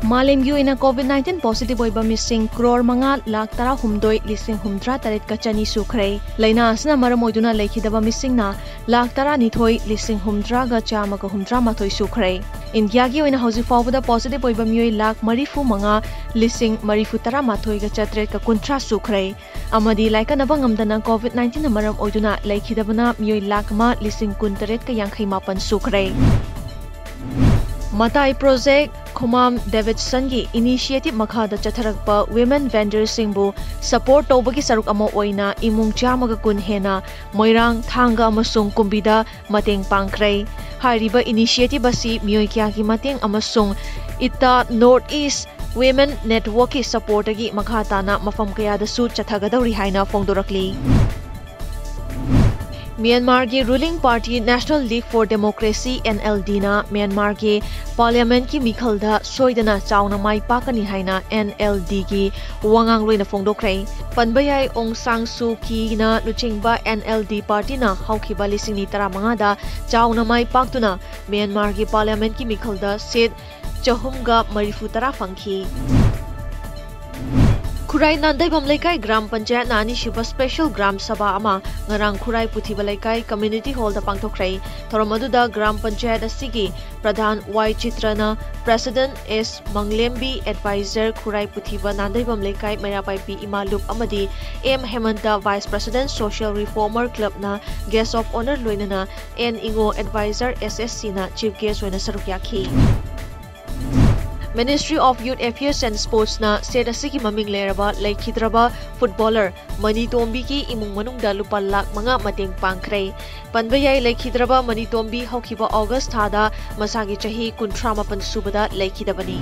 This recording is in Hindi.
मालेमगी ओइना कोविड-19 पॉजिटिव ओइबा मिसिंग crore 5,38,000 चनी सुखरे लैना असना मरम ओइदुना लेखिदबा मिसिंगना 1,12,900,950 सुखरे इंडिया की ओइना हौजी फावदा पॉजिटिव ओइबा मियोय 1,35,913,950 सुखरे अमदी लाइकनबा ngamdana कोविड-19 ना मरम ओइदुना लेखिदबना मियोय 1,38,950 Sukhre Matai project Khumam Davidson gi initiative makhada chatharakpa women vendors singbu support tobagi saruk ama oina imung chamaga kun hena moirang thanga amasung kumbida mateng pangkrai hariba initiative asi mioi kya gi mateng amasung ita North East Women Network ki support gi makhata na mafam kaya da su chathagadawri haina fongdorakli Myanmar के ruling party National League for Democracy NLD ना Myanmar के parliament की मिखलदा सोइदना चाउना माई पाकनी हाइना NLD की वांगांग लोइना फोंदोक्रे पनबयाई ओंग सांग सू की ना लुचिंगबा NLD party ना हौखिबा लिसिंगनी 15 दा चाउना माई पाकतुना Myanmar की parliament की मिखलदा सेट 430 फंखी खुराई नांदाइबम लेकाई ग्राम पंचायत नानी शिवा स्पेशल ग्राम सभा अमा ngarang Khurai Puthiba Leikai community hall दा पांगथोखरै थोरम अदुदा ग्राम पंचायत असिगी प्रधान वाई चित्रना president S Mangalembi advisor Khurai Puthiba Nandeibam Leikai Meira Paibi इमालुप अमदी M Hemanta vice president social reformer club ना गेस्ट ऑफ ऑनर लोइनना एन इंगो एडवाइजर एसएससी ना चीफ गेस्ट ओइना सरुक याखी Ministry of Youth Affairs and Sports na state asigi maming leraba laikhidraba footballer Mani Tombi ki imung manungda lupa lakh mga mateng pangkrai panbayai laikhidraba Mani Tombi haukiba August thada masagi chahi 38 subada laikhidabani